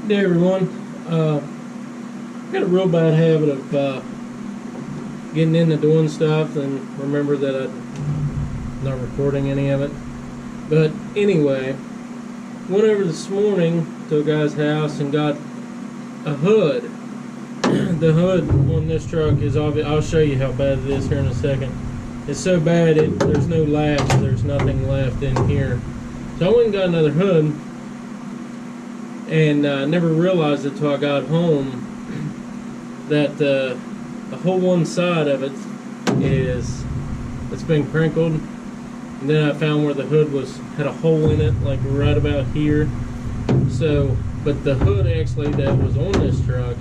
Hey everyone, got a real bad habit of getting into doing stuff and remember that I'm not recording any of it. But anyway, went over this morning to a guy's house and got a hood. The hood on this truck is obvious. I'll show you how bad it is here in a second. It's so bad there's no latch, there's nothing left in here. So I went and got another hood. And never realized it until I got home that the whole one side of it's been crinkled. And then I found where the hood had a hole in it, like right about here. So, but the hood actually that was on this truck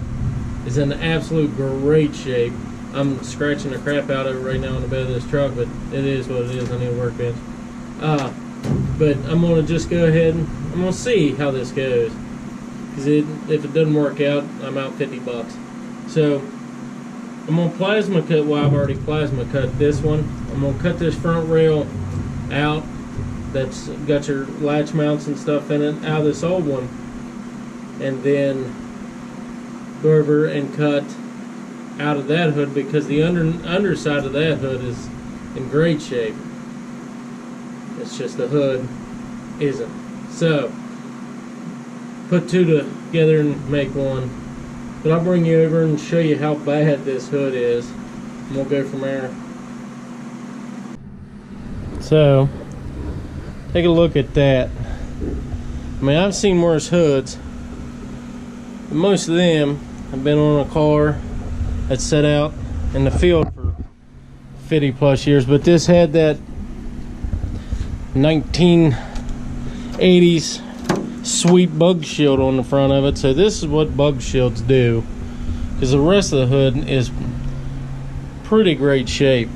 is in absolute great shape. I'm scratching the crap out of it right now on the bed of this truck, but it is what it is. I need a workbench. But I'm gonna just go ahead and I'm gonna see how this goes. Because if it doesn't work out, I'm out $50. So I'm gonna plasma cut. Well, I've already plasma cut this one. I'm gonna cut this front rail out. That's got your latch mounts and stuff in it out of this old one, and then go over and cut out of that hood because the underside of that hood is in great shape. It's just the hood isn't. So put two together and make one. But I'll bring you over and show you how bad this hood is, and we'll go from there. So take a look at that. I mean, I've seen worse hoods. Most of them have been on a car that's set out in the field for 50 plus years, but this had that 1980s sweet bug shield on the front of it. So this is what bug shields do, because the rest of the hood is pretty great shape.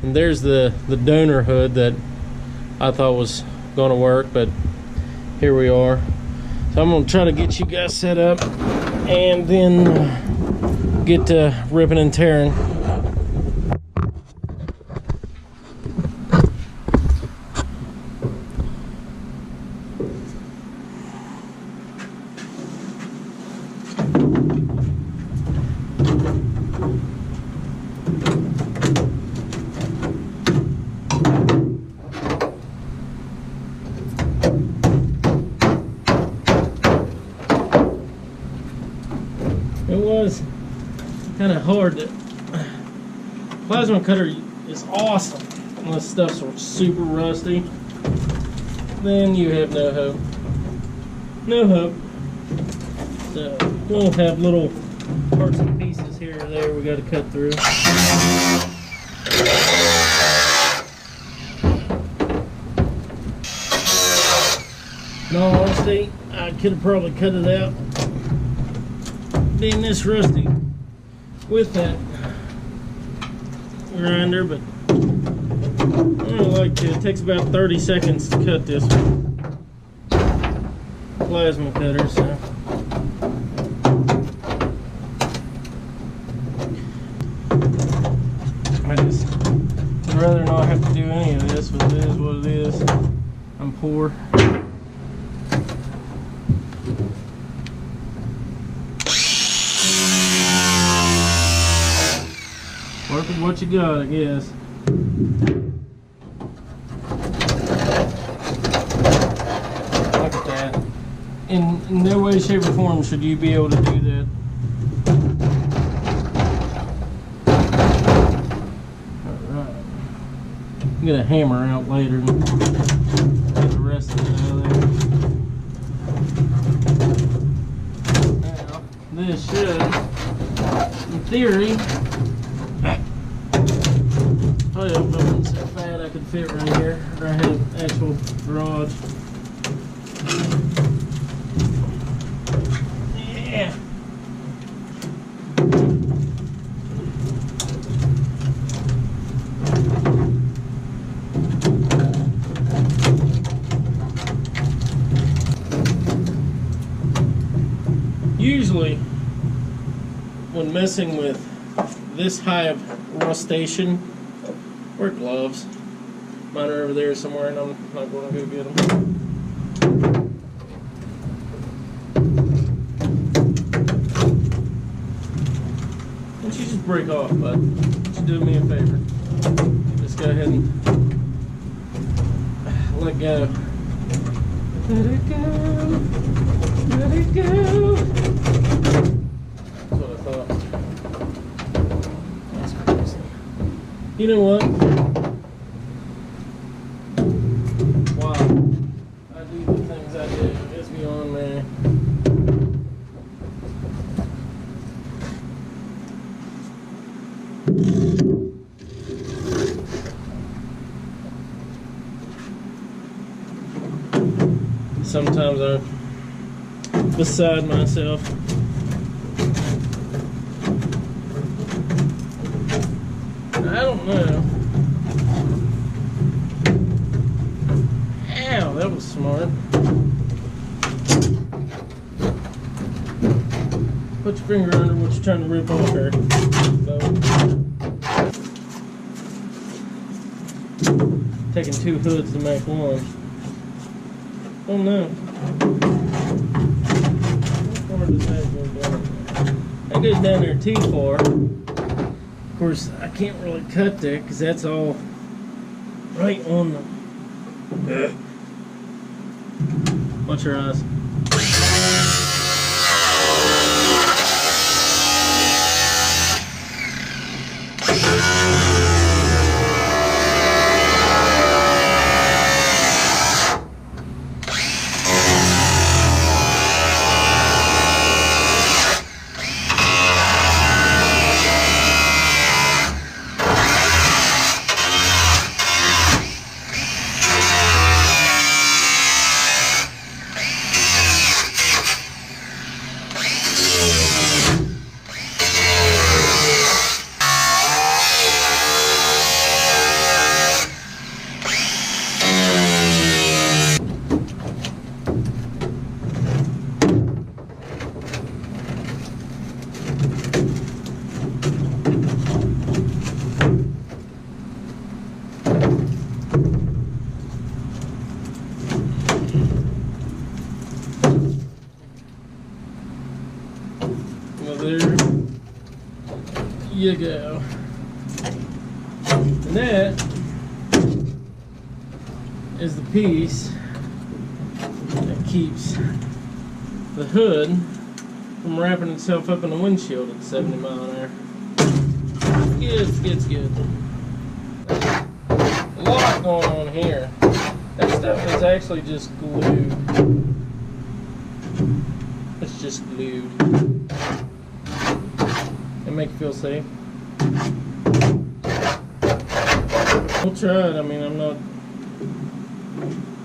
And there's the donor hood that I thought was going to work, but here we are. So I'm going to try to get you guys set up and then get to ripping and tearing. It was kind of hard to. Plasma cutter is awesome unless stuff's super rusty. Then you have no hope. No hope. So we'll have little parts and pieces here or there we got to cut through. In all honesty, I could have probably cut it out being this rusty with that grinder, but I don't like to. It takes about 30 seconds to cut this plasma cutter, so I'd rather not have to do any of this, but it is what it is. I'm poor. Work with what you got, I guess. Look at that. In no way, shape, or form should you be able to do that. Alright. I'm gonna hammer out later and get the rest of it out of there. Now, this should, in theory, I hope it wasn't so fat I could fit right here. Or I had an actual garage. Yeah. Usually, when messing with this high of rustation, or gloves. Mine are over there somewhere, and I'm not going to go get them. break off, but just do me a favor. Just go ahead and let go. Let it go. Let it go. That's what I thought. That's crazy. You know what? Wow. I do the things I do. It's beyond me. Sometimes I'm beside myself. I don't know. Ow, that was smart. Put your finger under what you're trying to rip off here. Taking two hoods to make one. Oh no. How far does that go down? That goes down there too far. Of course, I can't really cut that because that's all right on the. Watch your eyes. Well, there you go. And that is the piece that keeps the hood from wrapping itself up in the windshield at 70 miles an hour. It's good. A lot going on here. That stuff is actually just glued. It's just glued. And make you feel safe. We'll try it. I mean, I'm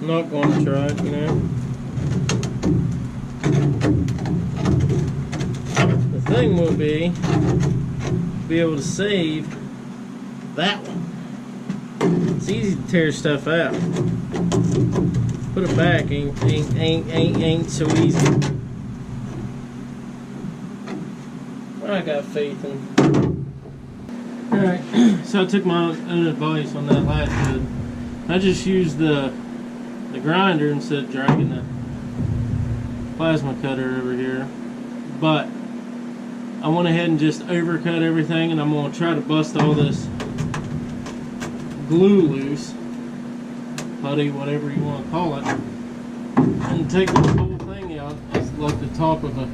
not going to try it, you know. The thing will be able to save that one. It's easy to tear stuff out. Put it back ain't so easy. I got faith in. Alright, so I took my own advice on that last hood. I just used the grinder instead of dragging the plasma cutter over here. But I went ahead and just overcut everything, and I'm going to try to bust all this glue loose, putty, whatever you want to call it, and take the whole thing out. It's like the top of a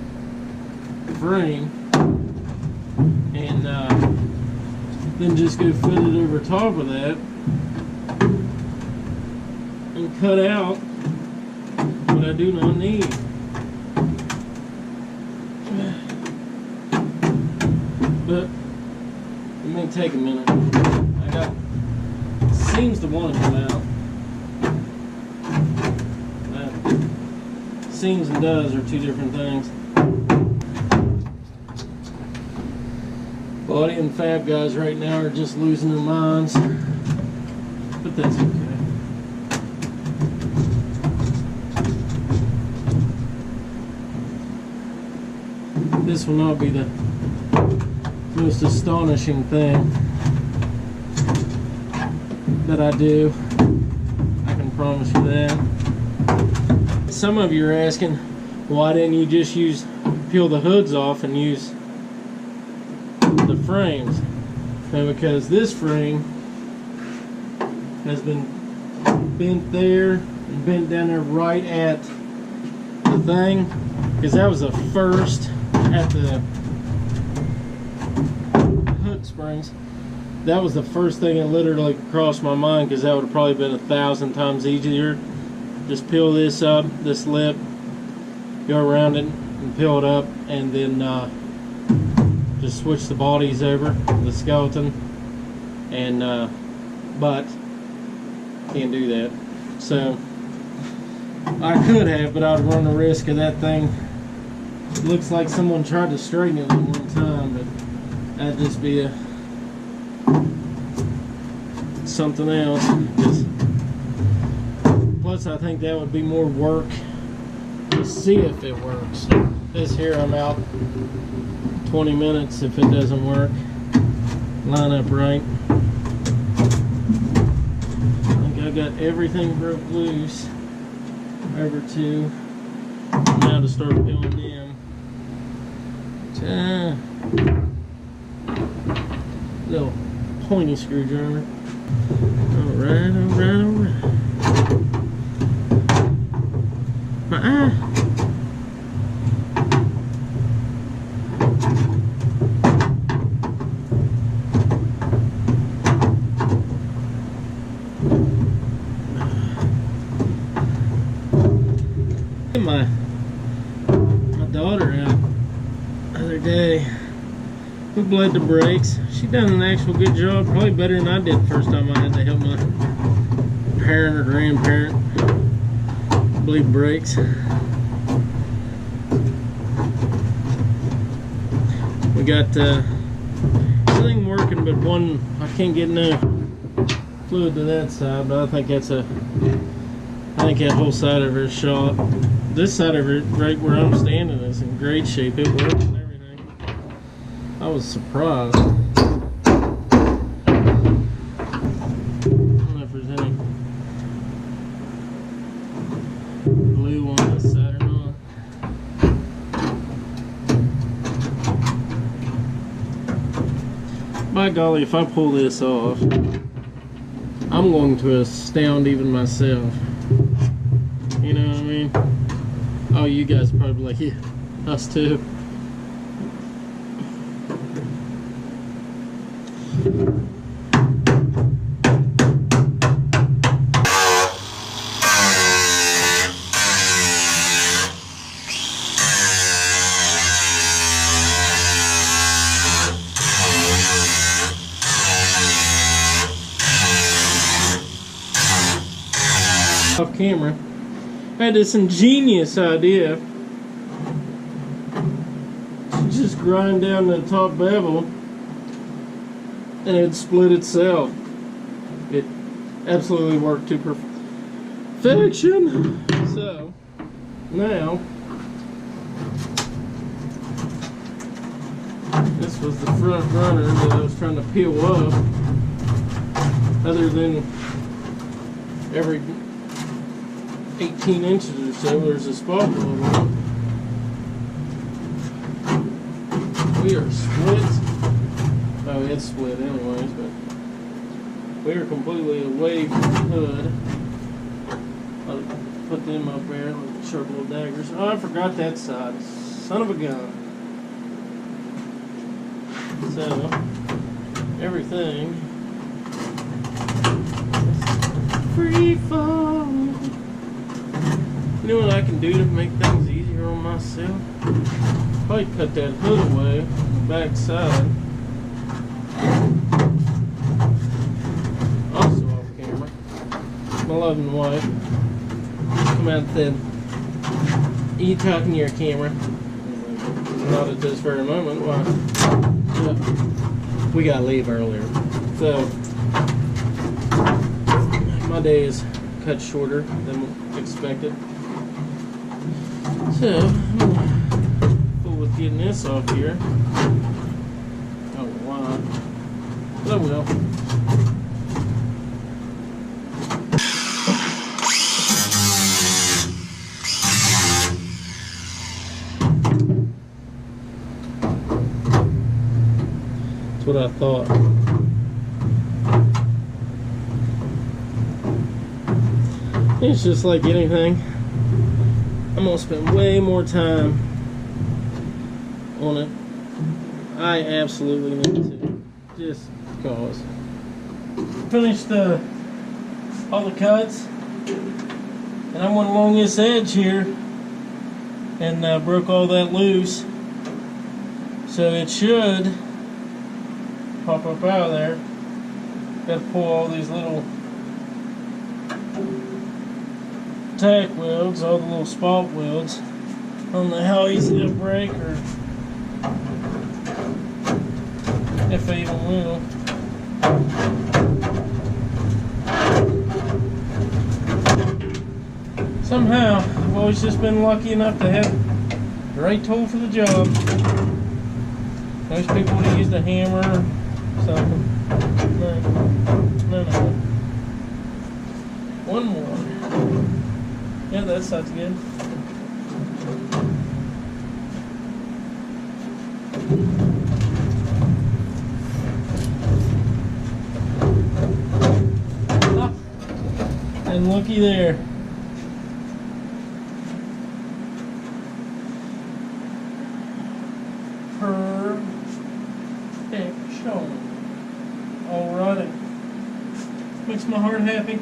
frame, and then just go fit it over top of that and cut out what I do not need. But it may take a minute. I got seems to want to come out. Seems and does are two different things. Body and fab guys right now are just losing their minds, but that's okay. This will not be the most astonishing thing that I do. I can promise you that. Some of you are asking, why didn't you just peel the hoods off and use the frames. And because this frame has been bent there and bent down there right at the thing, because that was the first at the hook springs. That was the first thing that literally crossed my mind, because that would have probably been 1,000 times easier. Just peel this up, this lip, go around it and peel it up, and then just switch the bodies over, the skeleton, and but can't do that. So I could have, but I'd run the risk of that thing. It looks like someone tried to straighten it one time, but that'd just be something else. Plus, I think that would be more work to see if it works. This here, I'm out 20 minutes if it doesn't work. Line up right. I think I got everything broke loose over to now to start peeling them. Little pointy screwdriver. Alright, alright, alright. My eye. My daughter out the other day. We bled the brakes. She done an actual good job, probably better than I did the first time I had to help my parent or grandparent bleed brakes. We got everything working, but one, I can't get no fluid to that side, but I think that whole side of her is shot. This side of it, right where I'm standing, is in great shape. It works and everything. I was surprised. I don't know if there's any glue on this side or not. By golly, if I pull this off, I'm going to astound even myself. You know what I mean? Oh, you guys probably like, yeah, us too. Off camera, I had this ingenious idea to just grind down the top bevel and it'd split itself. It absolutely worked to perfection. So now this was the front runner that I was trying to peel up. Other than every 18 inches or so, there's a spot below it. We are split. Oh, it's split anyways, but we are completely away from the hood. I'll put them up there like sharp little daggers. Oh, I forgot that side. Son of a gun. So, everything free fall. You know what I can do to make things easier on myself? Probably cut that hood away on the back side. Also off camera. My loving wife come out and said, "Are you talking to your camera?" Not at this very moment. Why? Yeah. We gotta leave earlier. So my day is cut shorter than expected. So, I'm gonna fool with getting this off here. Oh, why? But I will. what I thought. It's just like anything. I'm gonna spend way more time on it. I absolutely need to, just because. Finished all the cuts, and I went along this edge here and broke all that loose. So it should pop up out of there. Got to pull all these little tack welds, all the little spot welds. I don't know how easy they'll break or if I even will. Somehow, I've always just been lucky enough to have the right tool for the job. Most people would use the hammer or something. No. One more. Yeah, that sounds good. And looky there. Perfection. Alrighty. Makes my heart happy.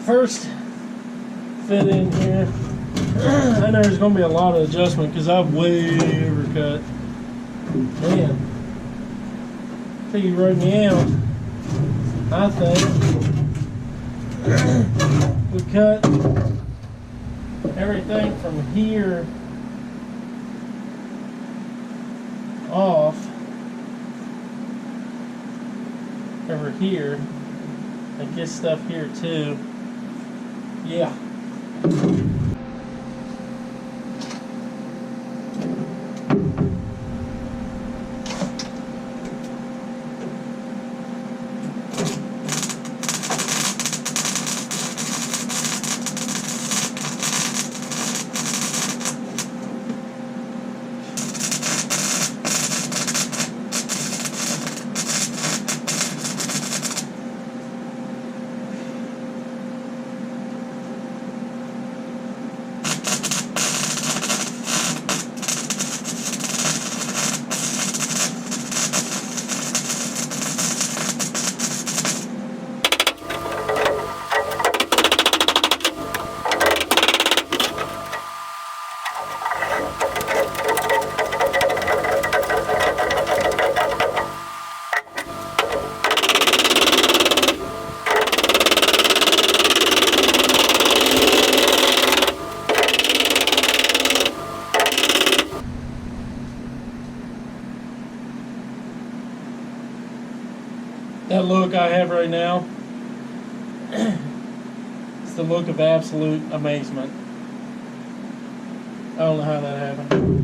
First fit in here. I know there's going to be a lot of adjustment because I've way overcut. Man, I think you wrote me out. I think we cut everything from here off over here. I get stuff here too. Yeah. That look I have right now, it's the look of absolute amazement. I don't know how that happened.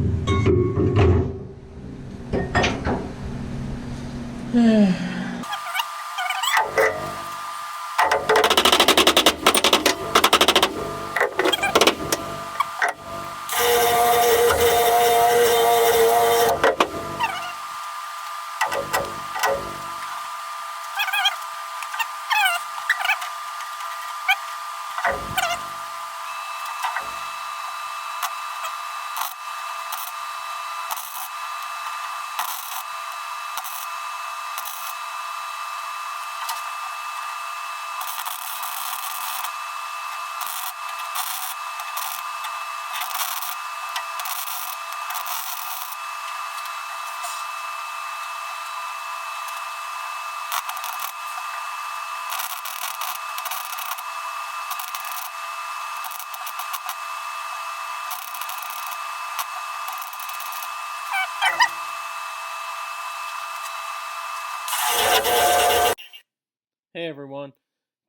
Hey everyone,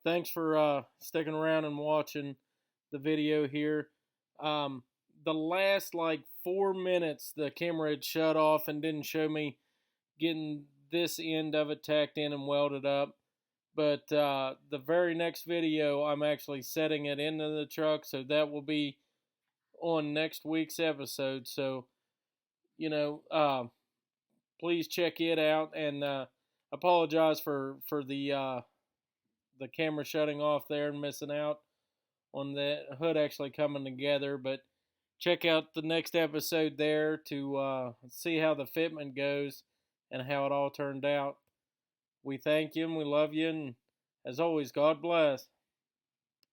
thanks for sticking around and watching the video here. The last like 4 minutes the camera had shut off and didn't show me getting this end of it tacked in and welded up. But the very next video, I'm actually setting it into the truck, so that will be on next week's episode. So, please check it out, and apologize for the camera shutting off there and missing out on the hood actually coming together. But check out the next episode there to see how the fitment goes and how it all turned out. We thank you and we love you, and as always, God bless.